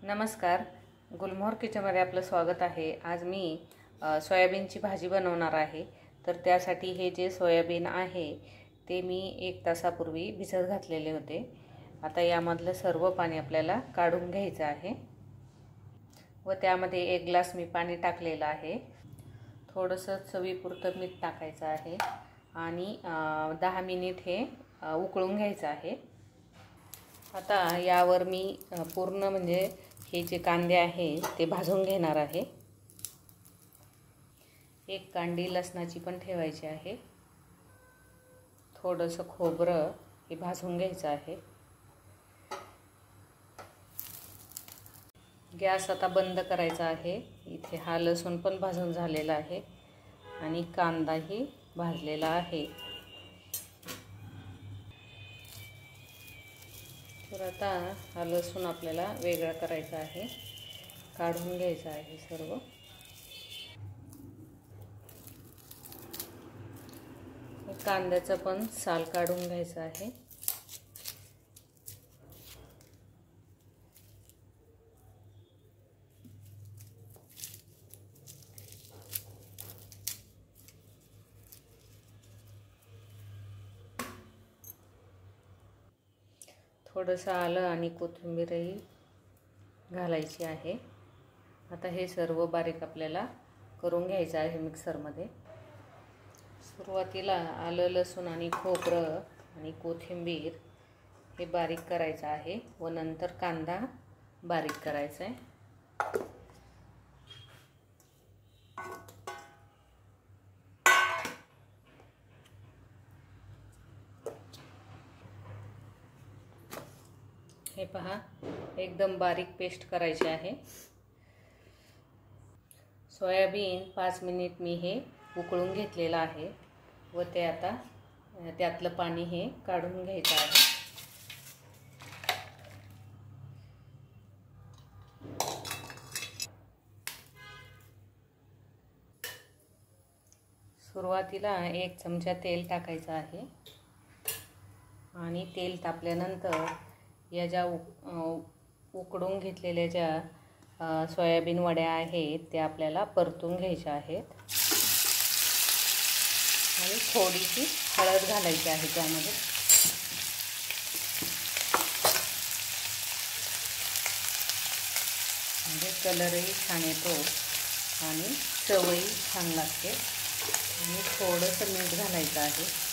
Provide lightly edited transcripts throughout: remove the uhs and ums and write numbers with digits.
नमस्कार, गुलमोहर किचनमध्ये आपलं स्वागत आहे। आज मी सोयाबीनची भाजी बनवणार आहे। तर त्यासाठी हे जे सोयाबीन आहे ते मी 1 तासापूर्वी भिजत घातलेले होते। आता यामधलं सर्व पाणी आपल्याला काढून घ्यायचं आहे व त्यामध्ये 1 ग्लास मी पाणी टाकलेलं आहे। थोडंसं चवीपुरतं मीठ टाकायचं आहे आणि 10 मिनिट हे उकळून घ्यायचं आहे। आता यावर मी पूर्ण म्हणजे हे जे कांदे आहे ते भाजून घेणार आहे। 1 कांडी लसणाची पण ठेवायची आहे। थोडंसं खोबरं हे भाजून घ्यायचं आहे। गॅस आता बंद करायचा आहे। इथे हा लसूण पण भाजून झालेला आहे आणि कांदाही भाजलेला आहे। तर आता हा लसूण आपल्याला वेगळा करायचा आहे, काढून घ्यायचा आहे सर्व। कांद्याचं पण साल काढून घ्यायचं आहे। थोडंसं आलं आणि कोथिंबीरही घालायची आहे। आता हे सर्व बारीक आपल्याला करून घ्यायचं आहे मिक्सरमध्ये। सुरुवातीला आलं, लसूण आणि खोबरं आणि कोथिंबीर हे बारीक करायचं आहे व नंतर कांदा बारीक करायचा आहे। हे पहा, एकदम बारीक पेस्ट करायची आहे। सोयाबीन 5 मिनिट मी हे उकळून घेतलेलं आहे व ते आता त्यातलं पाणी हे काढून घ्यायचं आहे। सुरुवातीला 1 चमचा तेल टाकायचं आहे आणि तेल तापल्यानंतर या ज्या उकडून घेतलेल्या ज्या सोयाबीन वड्या आहेत त्या आपल्याला परतून घ्यायच्या आहेत आणि थोडीशी हळद घालायची आहे त्यामध्ये। म्हणजे कलरही छान येतो आणि चवही छान लागते। आणि थोडंसं मीठ घालायचं आहे।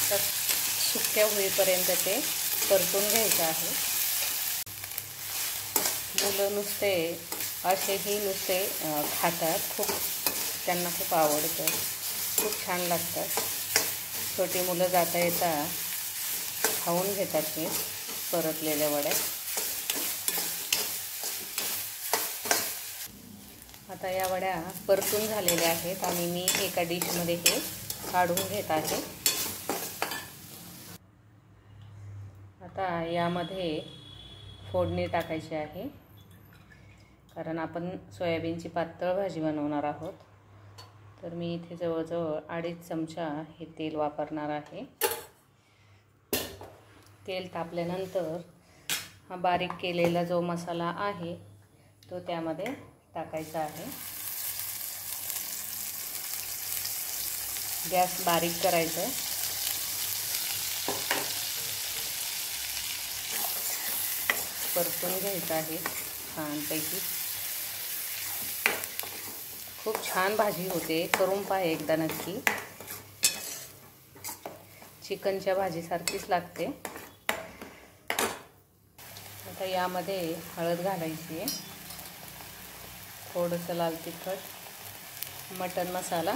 तर सुक्या होईपर्यंत ते परतून घ्यायचं आहे। मुलं नुसते असेही नुसते खातात, त्यांना खूप आवडतं, खूप छान लागतात। छोटी मुलं जाता येता खाऊन घेतात हे परतलेल्या वड्या। आता या वड्या परतून झालेल्या आहेत आणि मी एका डिशमध्ये हे काढून घेत आहे। आता यामध्ये फोडणी टाकायची आहे, कारण आपण सोयाबीनची पातळ भाजी बनवणार आहोत। तर मी इथे जवळजवळ 2.5 चमचा हे तेल वापरणार आहे। तेल तापल्यानंतर हा बारीक केलेला जो मसाला आहे तो त्यामध्ये टाकायचा आहे। गॅस बारीक करायचा आहे। परतून घ्यायचं आहे छानपैकी। खूप छान भाजी होते, करून पहा एकदा नक्की। चिकनच्या भाजीसारखीच लागते। आता यामध्ये हळद घालायची आहे, थोडंसं लाल तिखट, मटण मसाला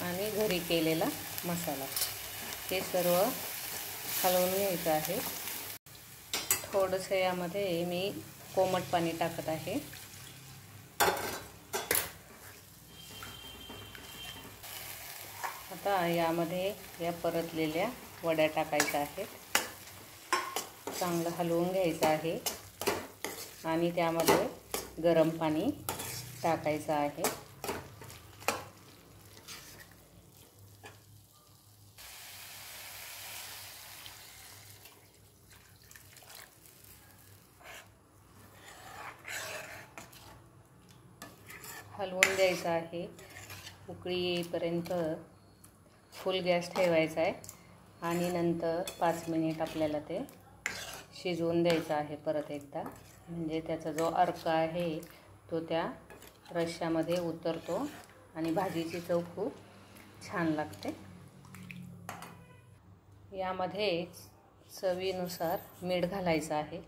आणि घरी केलेला मसाला हे सर्व हलवून घ्यायचं आहे। थोडंसं यामध्ये मी कोमट पाणी टाकत आहे। आता यामध्ये या परतलेल्या वड्या टाकायच्या आहेत। चांगलं हलवून घ्यायचं आहे आणि त्यामध्ये गरम पाणी टाकायचं आहे। द्यायचा आहे. उकळी येईपर्यंत फुल गॅस ठेवायचा आहे आणि नंतर 5 मिनिट आपल्याला ते शिजवून द्यायचं आहे परत एकदा. म्हणजे त्याचा जो अर्क आहे तो त्या रश्श्यामध्ये उतरतो आणि भाजीची चव खूप छान लागते. यामध्ये चवीनुसार मीठ घालायचं आहे.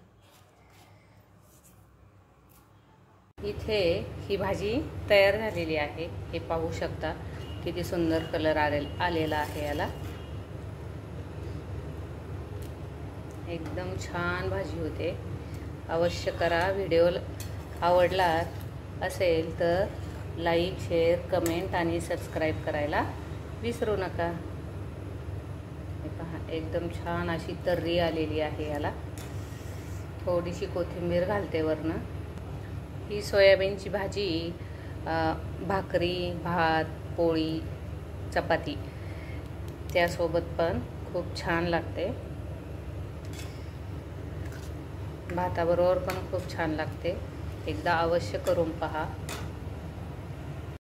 इथे ही भाजी तयार झालेली आहे. हे पाहू शकता किती सुंदर कलर आलेला आहे याला. एकदम छान भाजी होते. अवश्य करा. व्हिडिओ आवडला असेल तर लाईक, शेअर, कमेंट आणि सबस्क्राईब करायला विसरू नका. हे पहा एकदम छान अशी तर्री आलेली आहे याला. थोडीशी कोथिंबीर घालते वरनं. ही सोयाबीनची भाजी भाकरी, भात, पोळी, चपाती त्यासोबत पण खूप छान लागते. भाताबरोबर पण खूप छान लागते. एकदा अवश्य करून पहा.